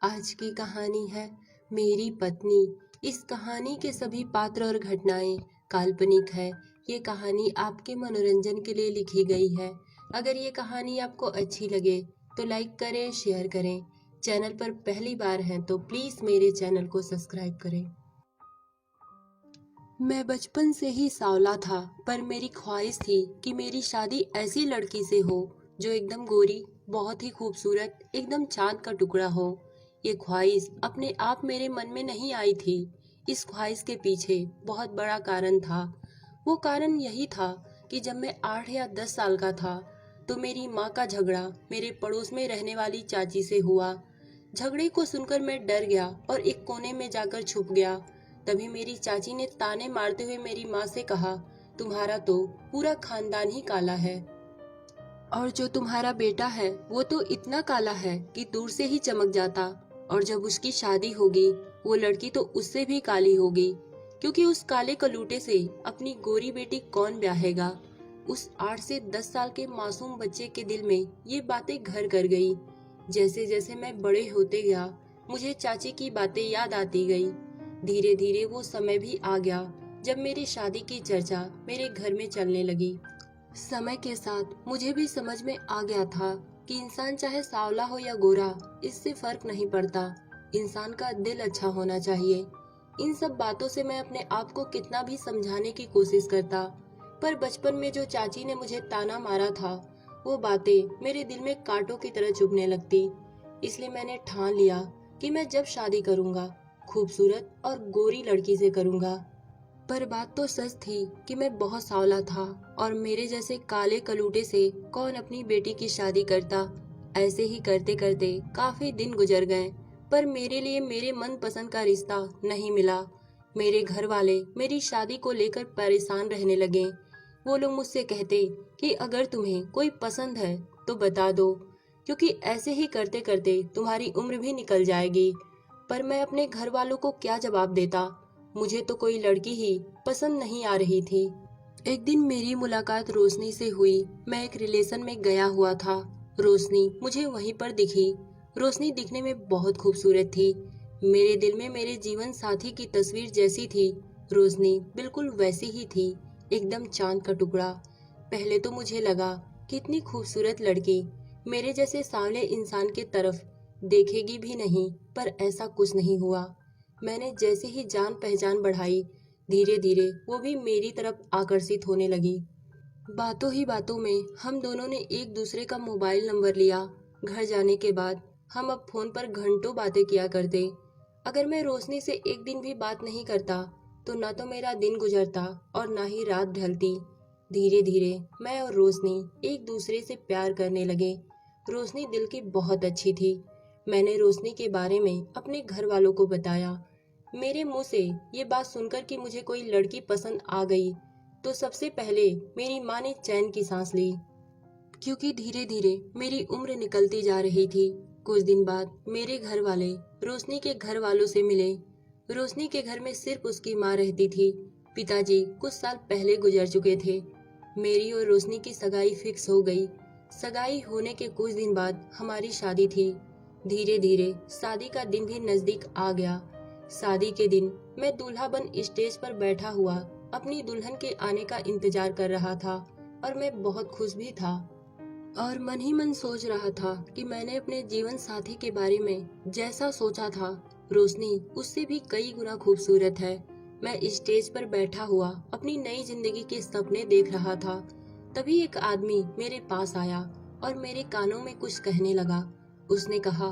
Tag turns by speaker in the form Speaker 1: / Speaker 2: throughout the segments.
Speaker 1: आज की कहानी है मेरी पत्नी। इस कहानी के सभी पात्र और घटनाएं काल्पनिक है। ये कहानी आपके मनोरंजन के लिए लिखी गई है। अगर ये कहानी आपको अच्छी लगे तो लाइक करें, शेयर करें। चैनल पर पहली बार हैं तो प्लीज मेरे चैनल को सब्सक्राइब करें। मैं बचपन से ही सांवला था, पर मेरी ख्वाहिश थी कि मेरी शादी ऐसी लड़की से हो जो एकदम गोरी, बहुत ही खूबसूरत, एकदम चांद का टुकड़ा हो। ये ख्वाहिश अपने आप मेरे मन में नहीं आई थी। इस ख्वाहिश के पीछे बहुत बड़ा कारण था। वो कारण यही था कि जब मैं 8 या 10 साल का था तो मेरी माँ का झगड़ा मेरे पड़ोस में रहने वाली चाची से हुआ। झगड़े को सुनकर मैं डर गया और एक कोने में जाकर छुप गया। तभी मेरी चाची ने ताने मारते हुए मेरी माँ से कहा, तुम्हारा तो पूरा खानदान ही काला है, और जो तुम्हारा बेटा है वो तो इतना काला है कि दूर से ही चमक जाता, और जब उसकी शादी होगी वो लड़की तो उससे भी काली होगी, क्योंकि उस काले कलूटे से अपनी गोरी बेटी कौन ब्याहेगा। उस 8 से 10 साल के मासूम बच्चे के दिल में ये बातें घर कर गई। जैसे जैसे मैं बड़े होते गया मुझे चाची की बातें याद आती गई। धीरे धीरे वो समय भी आ गया जब मेरी शादी की चर्चा मेरे घर में चलने लगी। समय के साथ मुझे भी समझ में आ गया था कि इंसान चाहे सांवला हो या गोरा, इससे फर्क नहीं पड़ता। इंसान का दिल अच्छा होना चाहिए। इन सब बातों से मैं अपने आप को कितना भी समझाने की कोशिश करता, पर बचपन में जो चाची ने मुझे ताना मारा था वो बातें मेरे दिल में कांटों की तरह चुभने लगती। इसलिए मैंने ठान लिया कि मैं जब शादी करूंगा खूबसूरत और गोरी लड़की से करूंगा। पर बात तो सच थी कि मैं बहुत सांवला था, और मेरे जैसे काले कलूटे से कौन अपनी बेटी की शादी करता। ऐसे ही करते करते काफी दिन गुजर गए, पर मेरे लिए मेरे मन पसंद का रिश्ता नहीं मिला। मेरे घर वाले मेरी शादी को लेकर परेशान रहने लगे। वो लोग मुझसे कहते कि अगर तुम्हें कोई पसंद है तो बता दो, क्योंकि ऐसे ही करते करते तुम्हारी उम्र भी निकल जाएगी। पर मैं अपने घर वालों को क्या जवाब देता। मुझे तो कोई लड़की ही पसंद नहीं आ रही थी। एक दिन मेरी मुलाकात रोशनी से हुई। मैं एक रिलेशन में गया हुआ था। रोशनी मुझे वहीं पर दिखी। रोशनी दिखने में बहुत खूबसूरत थी। मेरे दिल में मेरे जीवन साथी की तस्वीर जैसी थी। रोशनी बिल्कुल वैसी ही थी, एकदम चांद का टुकड़ा। पहले तो मुझे लगा कितनी खूबसूरत लड़की मेरे जैसे सांवले इंसान के तरफ देखेगी भी नहीं, पर ऐसा कुछ नहीं हुआ। मैंने जैसे ही जान पहचान बढ़ाई, धीरे धीरे वो भी मेरी तरफ आकर्षित होने लगी। बातों ही बातों में हम दोनों ने एक दूसरे का मोबाइल नंबर लिया। घर जाने के बाद हम अब फोन पर घंटों बातें किया करते। अगर मैं रोशनी से एक दिन भी बात नहीं करता तो ना तो मेरा दिन गुजरता और ना ही रात ढलती। धीरे धीरे मैं और रोशनी एक दूसरे से प्यार करने लगे। रोशनी दिल की बहुत अच्छी थी। मैंने रोशनी के बारे में अपने घर वालों को बताया। मेरे मुंह से ये बात सुनकर कि मुझे कोई लड़की पसंद आ गई तो सबसे पहले मेरी माँ ने चैन की सांस ली, क्योंकि धीरे धीरे मेरी उम्र निकलती जा रही थी। कुछ दिन बाद मेरे घर वाले रोशनी के घर वालों से मिले। रोशनी के घर में सिर्फ उसकी माँ रहती थी। पिताजी कुछ साल पहले गुजर चुके थे। मेरी और रोशनी की सगाई फिक्स हो गई। सगाई होने के कुछ दिन बाद हमारी शादी थी। धीरे धीरे शादी का दिन भी नजदीक आ गया। शादी के दिन मैं दूल्हा बन स्टेज पर बैठा हुआ अपनी दुल्हन के आने का इंतजार कर रहा था, और मैं बहुत खुश भी था। और मन ही मन सोच रहा था कि मैंने अपने जीवन साथी के बारे में जैसा सोचा था, रोशनी उससे भी कई गुना खूबसूरत है। मैं स्टेज पर बैठा हुआ अपनी नई जिंदगी के सपने देख रहा था। तभी एक आदमी मेरे पास आया और मेरे कानों में कुछ कहने लगा। उसने कहा,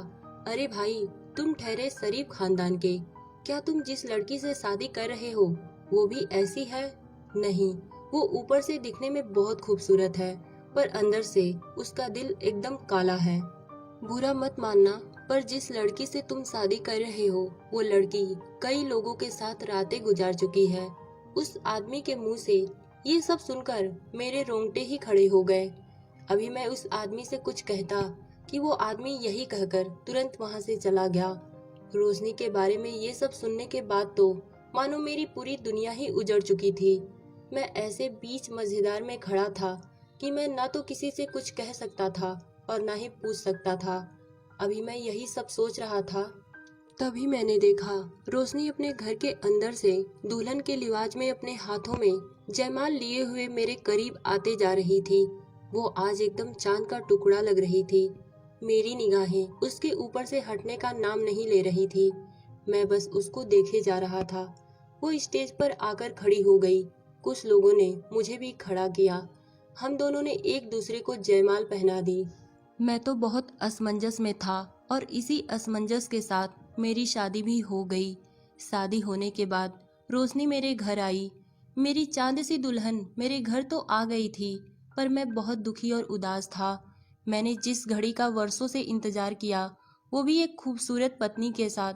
Speaker 1: अरे भाई, तुम ठहरे शरीफ खानदान के, क्या तुम जिस लड़की से शादी कर रहे हो वो भी ऐसी है? नहीं, वो ऊपर से दिखने में बहुत खूबसूरत है, पर अंदर से उसका दिल एकदम काला है। बुरा मत मानना, पर जिस लड़की से तुम शादी कर रहे हो वो लड़की कई लोगों के साथ रातें गुजार चुकी है। उस आदमी के मुंह से ये सब सुनकर मेरे रोंगटे ही खड़े हो गए। अभी मैं उस आदमी से कुछ कहता कि वो आदमी यही कहकर तुरंत वहां से चला गया। रोशनी के बारे में ये सब सुनने के बाद तो मानो मेरी पूरी दुनिया ही उजड़ चुकी थी। मैं ऐसे बीच मझेदार में खड़ा था कि मैं ना तो किसी से कुछ कह सकता था और ना ही पूछ सकता था। अभी मैं यही सब सोच रहा था, तभी मैंने देखा रोशनी अपने घर के अंदर से दुल्हन के लिबास में अपने हाथों में जयमाल लिए हुए मेरे करीब आते जा रही थी। वो आज एकदम चांद का टुकड़ा लग रही थी। मेरी निगाहें उसके ऊपर से हटने का नाम नहीं ले रही थी। मैं बस उसको देखे जा रहा था। वो स्टेज पर आकर खड़ी हो गई। कुछ लोगों ने मुझे भी खड़ा किया। हम दोनों ने एक दूसरे को जयमाल पहना दी। मैं तो बहुत असमंजस में था और इसी असमंजस के साथ मेरी शादी भी हो गई। शादी होने के बाद रोशनी मेरे घर आई। मेरी चांद सी दुल्हन मेरे घर तो आ गई थी, पर मैं बहुत दुखी और उदास था। मैंने जिस घड़ी का वर्षों से इंतजार किया, वो भी एक खूबसूरत पत्नी के साथ,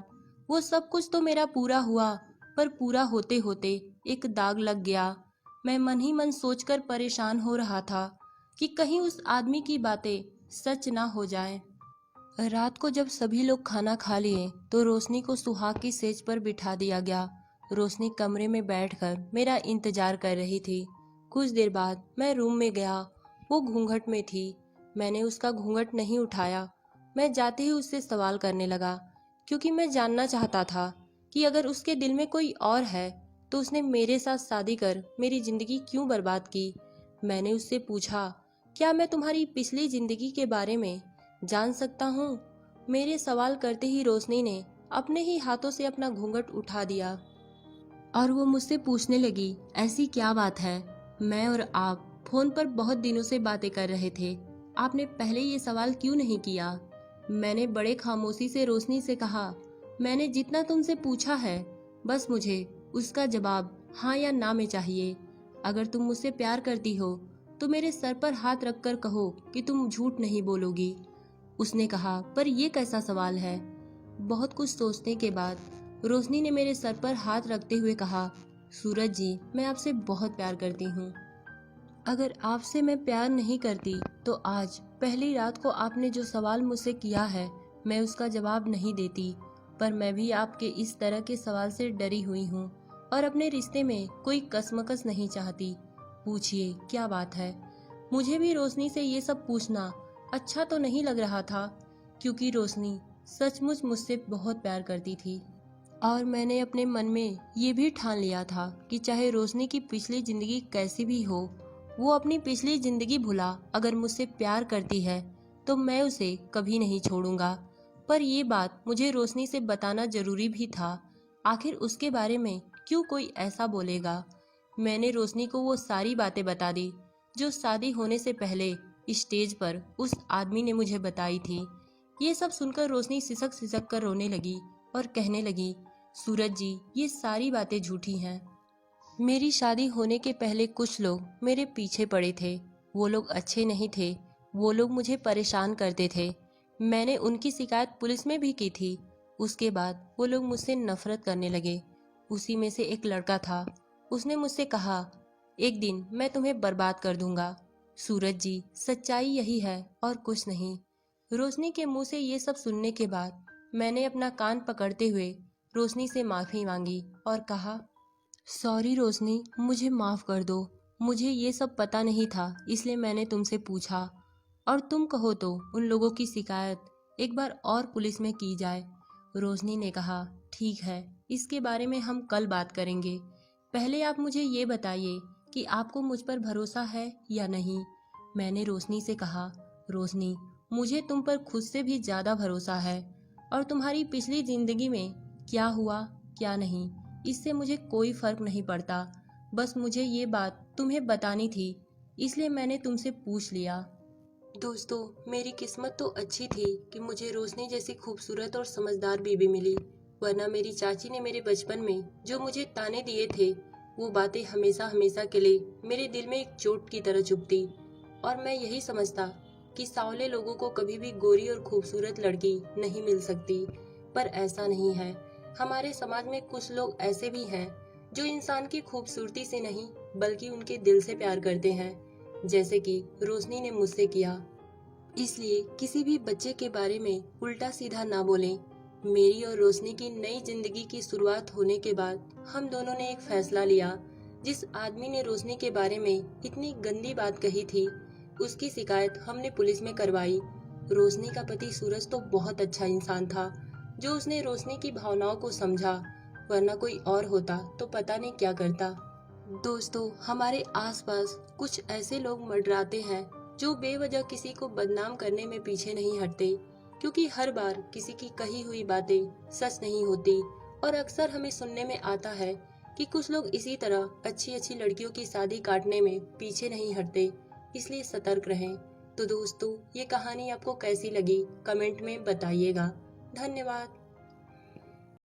Speaker 1: वो सब कुछ तो मेरा पूरा हुआ, पर पूरा होते होते एक दाग लग गया। मैं मन ही मन सोचकर परेशान हो रहा था कि कहीं उस आदमी की बातें सच ना हो जाए। रात को जब सभी लोग खाना खा लिए तो रोशनी को सुहाग की सेज पर बिठा दिया गया। रोशनी कमरे में बैठकर मेरा इंतजार कर रही थी। कुछ देर बाद मैं रूम में गया। वो घूंघट में थी। मैंने उसका घूंघट नहीं उठाया। मैं जाते ही उससे सवाल करने लगा, क्योंकि मैं जानना चाहता था कि अगर उसके दिल में कोई और है तो उसने मेरे साथ शादी कर मेरी जिंदगी क्यों बर्बाद की। मैंने उससे पूछा, क्या मैं तुम्हारी पिछली जिंदगी के बारे में जान सकता हूँ? मेरे सवाल करते ही रोशनी ने अपने ही हाथों से अपना घूंघट उठा दिया और वो मुझसे पूछने लगी, ऐसी क्या बात है? मैं और आप फोन पर बहुत दिनों से बातें कर रहे थे, आपने पहले ये सवाल क्यों नहीं किया? मैंने बड़े खामोशी से रोशनी से कहा, मैंने जितना तुमसे पूछा है, बस मुझे उसका जवाब हाँ या ना में चाहिए। अगर तुम मुझसे प्यार करती हो तो मेरे सर पर हाथ रखकर कहो कि तुम झूठ नहीं बोलोगी। उसने कहा, पर ये कैसा सवाल है? बहुत कुछ सोचने के बाद रोशनी ने मेरे सर पर हाथ रखते हुए कहा, सूरज जी, मैं आपसे बहुत प्यार करती हूँ। अगर आपसे मैं प्यार नहीं करती तो आज पहली रात को आपने जो सवाल मुझसे किया है, मैं उसका जवाब नहीं देती। पर मैं भी आपके इस तरह के सवाल से डरी हुई हूँ और अपने रिश्ते में कोई कसमकस नहीं चाहती। पूछिए, क्या बात है? मुझे भी रोशनी से ये सब पूछना अच्छा तो नहीं लग रहा था, क्योंकि रोशनी सचमुच मुझसे बहुत प्यार करती थी और मैंने अपने मन में ये भी ठान लिया था कि चाहे रोशनी की पिछली जिंदगी कैसी भी हो, वो अपनी पिछली जिंदगी भुला अगर मुझसे प्यार करती है तो मैं उसे कभी नहीं छोड़ूंगा। पर ये बात मुझे रोशनी से बताना जरूरी भी था। आखिर उसके बारे में क्यों कोई ऐसा बोलेगा? मैंने रोशनी को वो सारी बातें बता दी जो शादी होने से पहले स्टेज पर उस आदमी ने मुझे बताई थी। ये सब सुनकर रोशनी सिसक सिसक कर रोने लगी और कहने लगी, सूरज जी, ये सारी बातें झूठी हैं। मेरी शादी होने के पहले कुछ लोग मेरे पीछे पड़े थे। वो लोग अच्छे नहीं थे। वो लोग मुझे परेशान करते थे। मैंने उनकी शिकायत पुलिस में भी की थी। उसके बाद वो लोग मुझसे नफरत करने लगे। उसी में से एक लड़का था। उसने मुझसे कहा, एक दिन मैं तुम्हें बर्बाद कर दूंगा। सूरज जी, सच्चाई यही है और कुछ नहीं। रोशनी के मुंह से ये सब सुनने के बाद मैंने अपना कान पकड़ते हुए रोशनी से माफी मांगी और कहा, सॉरी रोशनी, मुझे माफ कर दो। मुझे ये सब पता नहीं था, इसलिए मैंने तुमसे पूछा। और तुम कहो तो उन लोगों की शिकायत एक बार और पुलिस में की जाए। रोशनी ने कहा, ठीक है, इसके बारे में हम कल बात करेंगे। पहले आप मुझे ये बताइए कि आपको मुझ पर भरोसा है या नहीं। मैंने रोशनी से कहा, रोशनी, मुझे तुम पर खुद से भी ज्यादा भरोसा है और तुम्हारी पिछली जिंदगी में क्या हुआ क्या नहीं, इससे मुझे कोई फर्क नहीं पड़ता। बस मुझे ये बात तुम्हें बतानी थी, इसलिए मैंने तुमसे पूछ लिया। दोस्तों, मेरी किस्मत तो अच्छी थी कि मुझे रोशनी जैसी खूबसूरत और समझदार बीवी मिली, वरना मेरी चाची ने मेरे बचपन में जो मुझे ताने दिए थे, वो बातें हमेशा हमेशा के लिए मेरे दिल में एक चोट की तरह चुभती और मैं यही समझता कि सांवले लोगों को कभी भी गोरी और खूबसूरत लड़की नहीं मिल सकती। पर ऐसा नहीं है। हमारे समाज में कुछ लोग ऐसे भी हैं जो इंसान की खूबसूरती से नहीं बल्कि उनके दिल से प्यार करते हैं, जैसे कि रोशनी ने मुझसे किया। इसलिए किसी भी बच्चे के बारे में उल्टा सीधा ना बोलें। मेरी और रोशनी की नई जिंदगी की शुरुआत होने के बाद हम दोनों ने एक फैसला लिया। जिस आदमी ने रोशनी के बारे में इतनी गंदी बात कही थी, उसकी शिकायत हमने पुलिस में करवाई। रोशनी का पति सूरज तो बहुत अच्छा इंसान था, जो उसने रोशनी की भावनाओं को समझा, वरना कोई और होता तो पता नहीं क्या करता। दोस्तों, हमारे आसपास कुछ ऐसे लोग मंडराते हैं जो बेवजह किसी को बदनाम करने में पीछे नहीं हटते, क्योंकि हर बार किसी की कही हुई बातें सच नहीं होती। और अक्सर हमें सुनने में आता है कि कुछ लोग इसी तरह अच्छी अच्छी लड़कियों की शादी काटने में पीछे नहीं हटते। इसलिए सतर्क रहें। तो दोस्तों, ये कहानी आपको कैसी लगी कमेंट में बताइएगा। धन्यवाद।